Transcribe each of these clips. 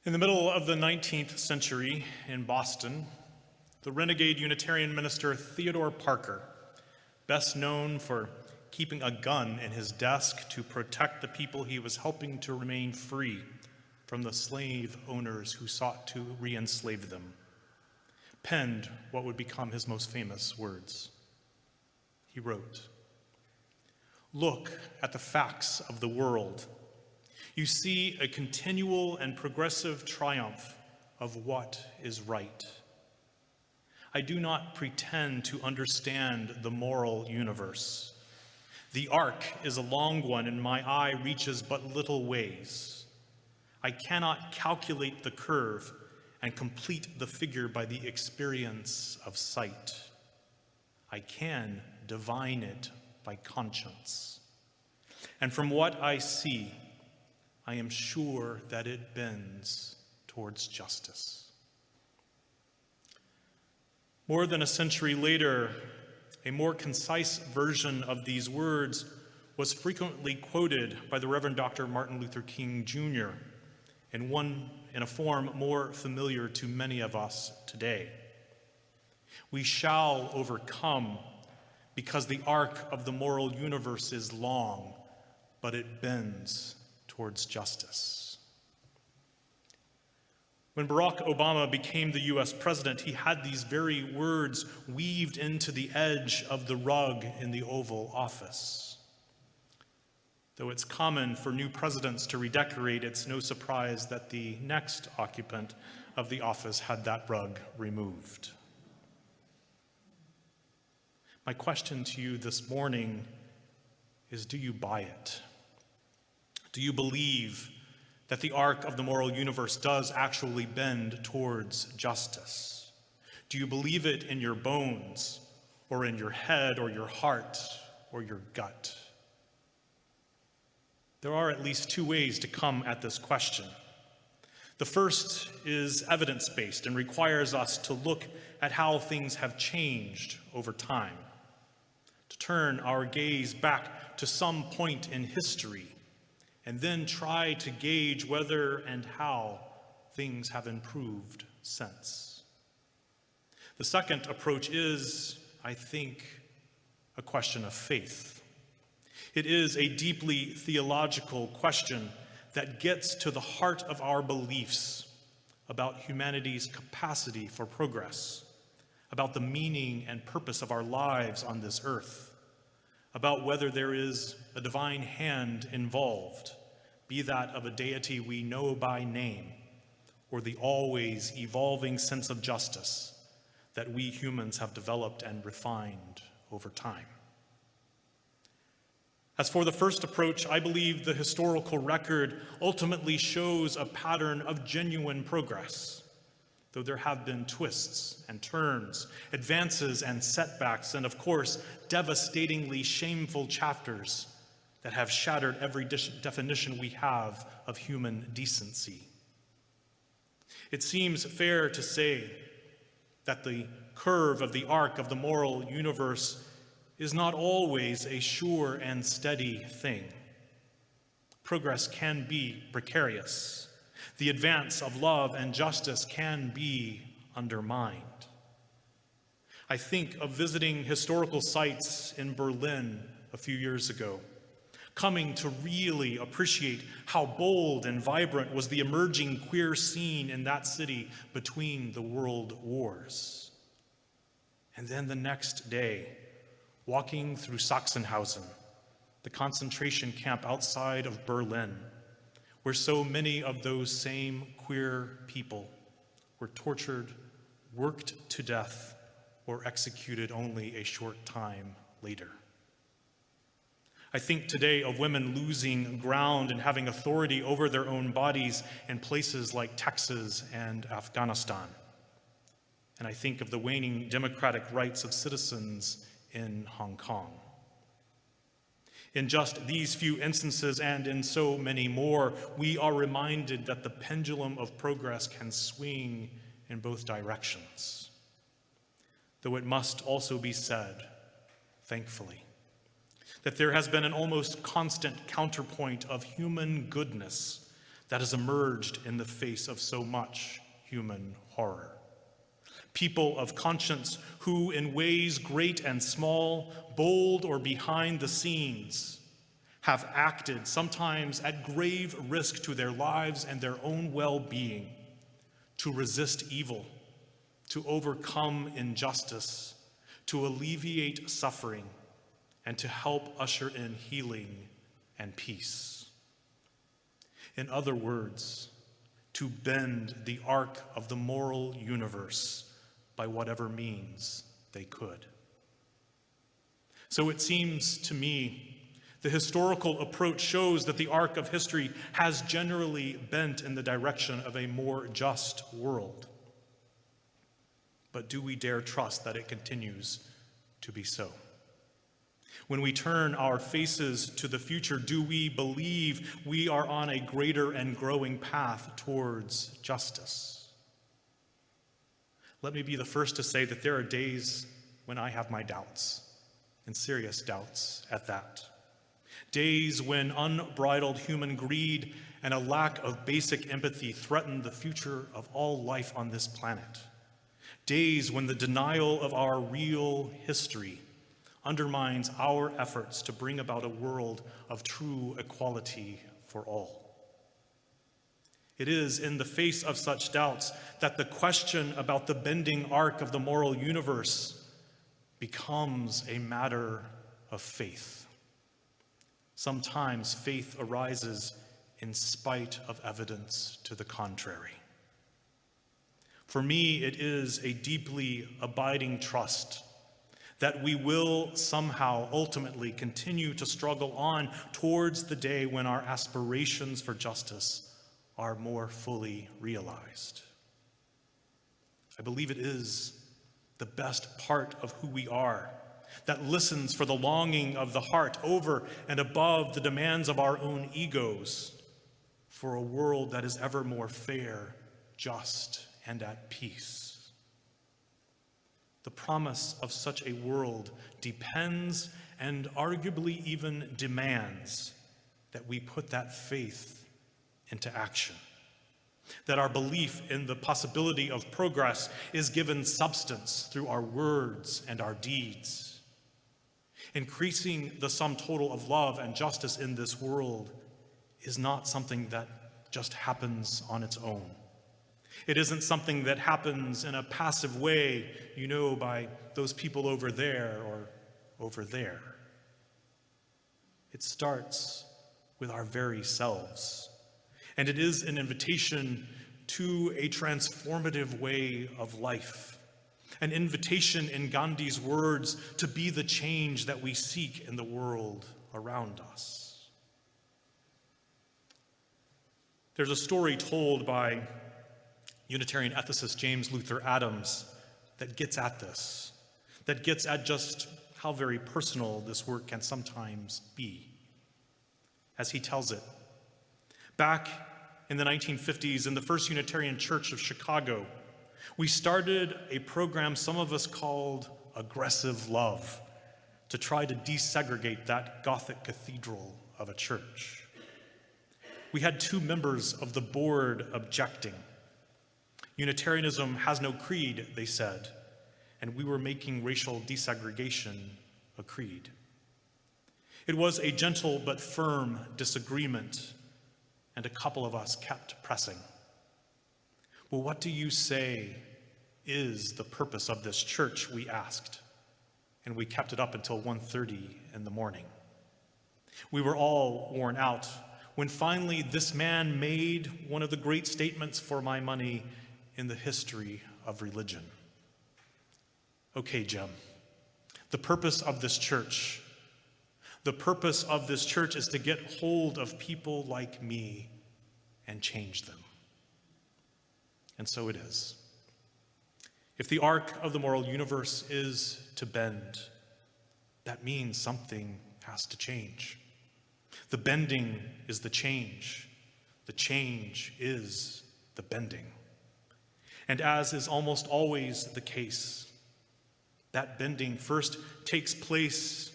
In the middle of the 19th century in Boston, the renegade Unitarian minister Theodore Parker, best known for keeping a gun in his desk to protect the people he was helping to remain free from the slave owners who sought to re-enslave them, penned what would become his most famous words. He wrote, "Look at the facts of the world. You see a continual and progressive triumph of what is right. I do not pretend to understand the moral universe. The arc is a long one and my eye reaches but little ways. I cannot calculate the curve and complete the figure by the experience of sight. I can divine it by conscience. And from what I see, I am sure that it bends towards justice." More than a century later, a more concise version of these words was frequently quoted by the Reverend Dr. Martin Luther King Jr. in a form more familiar to many of us today. "We shall overcome because the arc of the moral universe is long, but it bends towards justice." When Barack Obama became the US president, he had these very words weaved into the edge of the rug in the Oval Office. Though it's common for new presidents to redecorate, it's no surprise that the next occupant of the office had that rug removed. My question to you this morning is, do you buy it? Do you believe that the arc of the moral universe does actually bend towards justice? Do you believe it in your bones, or in your head, or your heart, or your gut? There are at least two ways to come at this question. The first is evidence-based and requires us to look at how things have changed over time, to turn our gaze back to some point in history, and then try to gauge whether and how things have improved since. The second approach is, I think, a question of faith. It is a deeply theological question that gets to the heart of our beliefs about humanity's capacity for progress, about the meaning and purpose of our lives on this earth, about whether there is a divine hand involved, be that of a deity we know by name, or the always evolving sense of justice that we humans have developed and refined over time. As for the first approach, I believe the historical record ultimately shows a pattern of genuine progress, though there have been twists and turns, advances and setbacks, and of course, devastatingly shameful chapters that have shattered every definition we have of human decency. It seems fair to say that the curve of the arc of the moral universe is not always a sure and steady thing. Progress can be precarious. The advance of love and justice can be undermined. I think of visiting historical sites in Berlin a few years ago, coming to really appreciate how bold and vibrant was the emerging queer scene in that city between the world wars. And then the next day, walking through Sachsenhausen, the concentration camp outside of Berlin, where so many of those same queer people were tortured, worked to death, or executed only a short time later. I think today of women losing ground and having authority over their own bodies in places like Texas and Afghanistan. And I think of the waning democratic rights of citizens in Hong Kong. In just these few instances and in so many more, we are reminded that the pendulum of progress can swing in both directions. Though it must also be said, thankfully, that there has been an almost constant counterpoint of human goodness that has emerged in the face of so much human horror. People of conscience who, in ways great and small, bold or behind the scenes, have acted, sometimes at grave risk to their lives and their own well-being, to resist evil, to overcome injustice, to alleviate suffering, and to help usher in healing and peace. In other words, to bend the arc of the moral universe by whatever means they could. So it seems to me the historical approach shows that the arc of history has generally bent in the direction of a more just world. But do we dare trust that it continues to be so? When we turn our faces to the future, do we believe we are on a greater and growing path towards justice? Let me be the first to say that there are days when I have my doubts, and serious doubts at that. Days when unbridled human greed and a lack of basic empathy threaten the future of all life on this planet. Days when the denial of our real history undermines our efforts to bring about a world of true equality for all. It is in the face of such doubts that the question about the bending arc of the moral universe becomes a matter of faith. Sometimes faith arises in spite of evidence to the contrary. For me, it is a deeply abiding trust that we will somehow ultimately continue to struggle on towards the day when our aspirations for justice are more fully realized. I believe it is the best part of who we are, that listens for the longing of the heart over and above the demands of our own egos, for a world that is ever more fair, just, and at peace. The promise of such a world depends and arguably even demands that we put that faith into action, that our belief in the possibility of progress is given substance through our words and our deeds. Increasing the sum total of love and justice in this world is not something that just happens on its own. It isn't something that happens in a passive way, by those people over there or over there. It starts with our very selves. And it is an invitation to a transformative way of life, an invitation, in Gandhi's words, to be the change that we seek in the world around us. There's a story told by Unitarian ethicist James Luther Adams that gets at this, that gets at just how very personal this work can sometimes be. As he tells it, back in the 1950s, in the First Unitarian Church of Chicago, we started a program some of us called Aggressive Love, to try to desegregate that Gothic cathedral of a church. We had 2 members of the board objecting. Unitarianism has no creed, they said, and we were making racial desegregation a creed. It was a gentle but firm disagreement, and a couple of us kept pressing. Well, what do you say is the purpose of this church, we asked, and we kept it up until 1:30 in the morning. We were all worn out when finally this man made one of the great statements for my money in the history of religion. Okay, Jim, the purpose of this church is to get hold of people like me and change them. And so it is. If the arc of the moral universe is to bend, that means something has to change. The bending is the change. The change is the bending. And as is almost always the case, that bending first takes place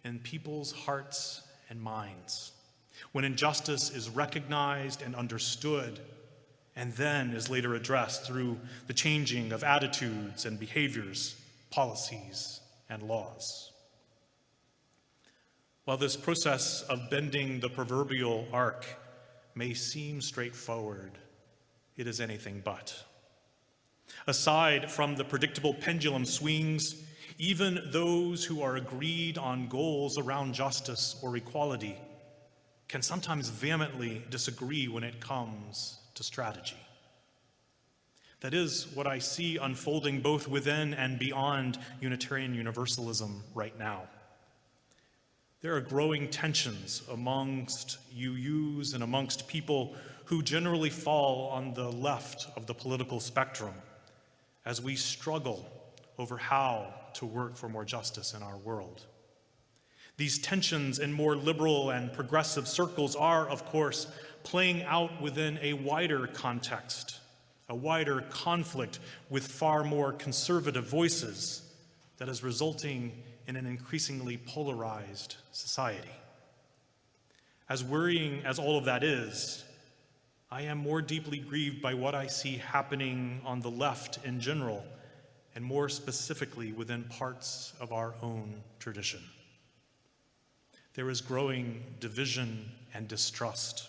in people's hearts and minds. when injustice is recognized and understood, and then is later addressed through the changing of attitudes and behaviors, policies, and laws. While this process of bending the proverbial arc may seem straightforward, it is anything but. Aside from the predictable pendulum swings, even those who are agreed on goals around justice or equality can sometimes vehemently disagree when it comes to strategy. That is what I see unfolding both within and beyond Unitarian Universalism right now. There are growing tensions amongst UUs and amongst people who generally fall on the left of the political spectrum as we struggle over how to work for more justice in our world. These tensions in more liberal and progressive circles are, of course, playing out within a wider context, a wider conflict with far more conservative voices that is resulting in an increasingly polarized society. As worrying as all of that is, I am more deeply grieved by what I see happening on the left in general, and more specifically within parts of our own tradition. There is growing division and distrust,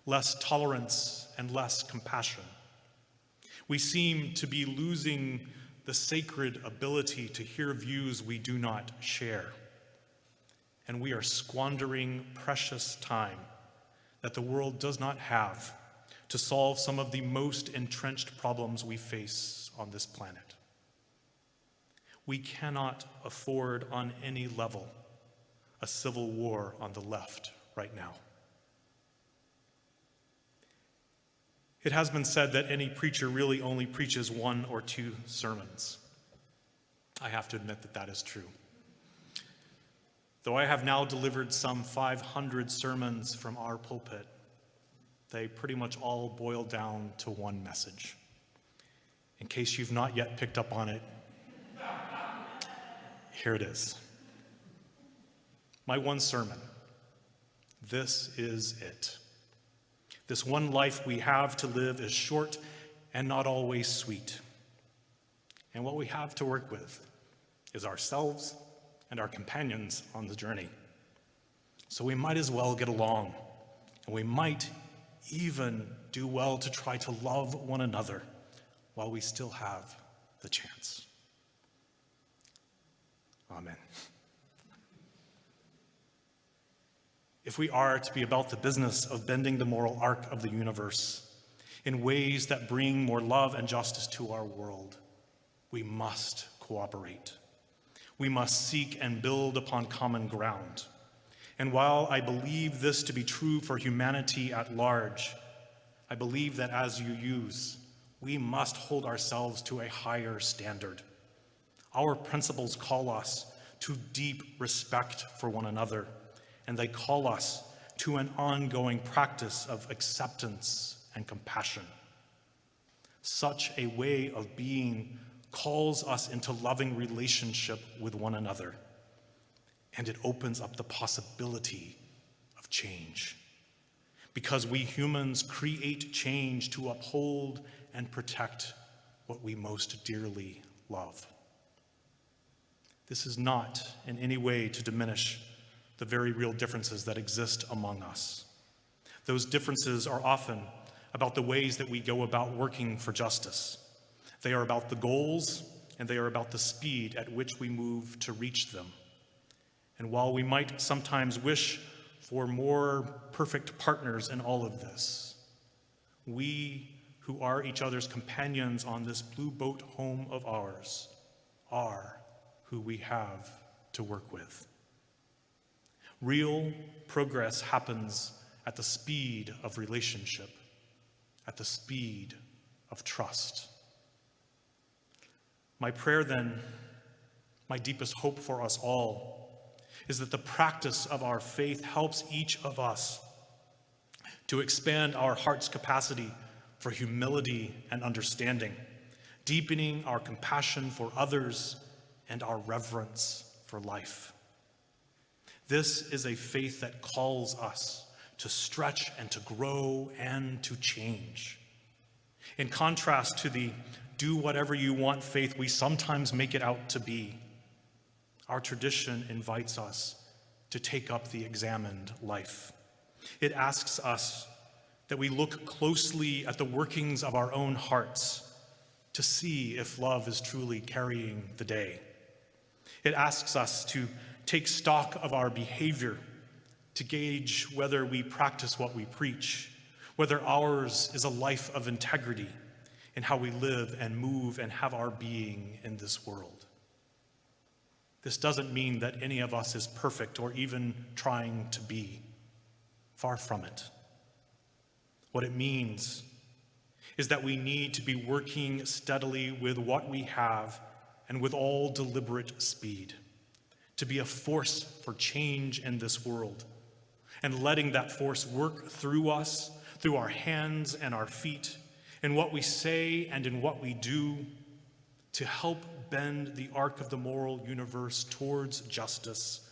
less tolerance and less compassion. We seem to be losing the sacred ability to hear views we do not share. And we are squandering precious time that the world does not have to solve some of the most entrenched problems we face on this planet. We cannot afford on any level a civil war on the left right now. It has been said that any preacher really only preaches 1 or 2 sermons. I have to admit that that is true. Though I have now delivered some 500 sermons from our pulpit, they pretty much all boil down to one message. In case you've not yet picked up on it, here it is. My one sermon. This is it. This one life we have to live is short and not always sweet. And what we have to work with is ourselves and our companions on the journey. So we might as well get along, and we might even do well to try to love one another while we still have the chance. Amen. If we are to be about the business of bending the moral arc of the universe in ways that bring more love and justice to our world, we must cooperate. We must seek and build upon common ground. And while I believe this to be true for humanity at large, I believe that as UUs, we must hold ourselves to a higher standard. Our principles call us to deep respect for one another, and they call us to an ongoing practice of acceptance and compassion. Such a way of being calls us into loving relationship with one another, and it opens up the possibility of change. Because we humans create change to uphold and protect what we most dearly love. This is not in any way to diminish the very real differences that exist among us. Those differences are often about the ways that we go about working for justice. They are about the goals, and they are about the speed at which we move to reach them. And while we might sometimes wish for more perfect partners in all of this, we who are each other's companions on this blue boat home of ours are who we have to work with. Real progress happens at the speed of relationship, at the speed of trust. My prayer then, my deepest hope for us all, is that the practice of our faith helps each of us to expand our heart's capacity for humility and understanding, deepening our compassion for others and our reverence for life. This is a faith that calls us to stretch and to grow and to change. In contrast to the do whatever you want faith we sometimes make it out to be, our tradition invites us to take up the examined life. It asks us that we look closely at the workings of our own hearts to see if love is truly carrying the day. It asks us to take stock of our behavior, to gauge whether we practice what we preach, whether ours is a life of integrity in how we live and move and have our being in this world. This doesn't mean that any of us is perfect or even trying to be. Far from it. What it means is that we need to be working steadily with what we have and with all deliberate speed, to be a force for change in this world, and letting that force work through us, through our hands and our feet, in what we say and in what we do, to help bend the arc of the moral universe towards justice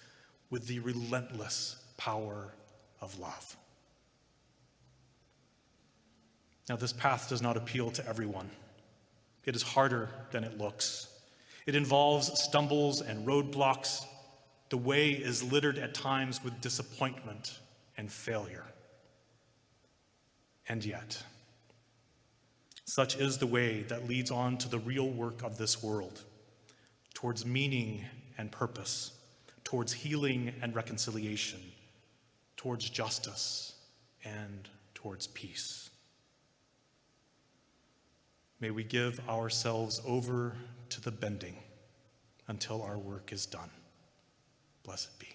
with the relentless power of love. Now, this path does not appeal to everyone. It is harder than it looks. It involves stumbles and roadblocks. The way is littered at times with disappointment and failure. And yet, such is the way that leads on to the real work of this world, towards meaning and purpose, towards healing and reconciliation, towards justice and towards peace. May we give ourselves over to the bending until our work is done. Blessed be.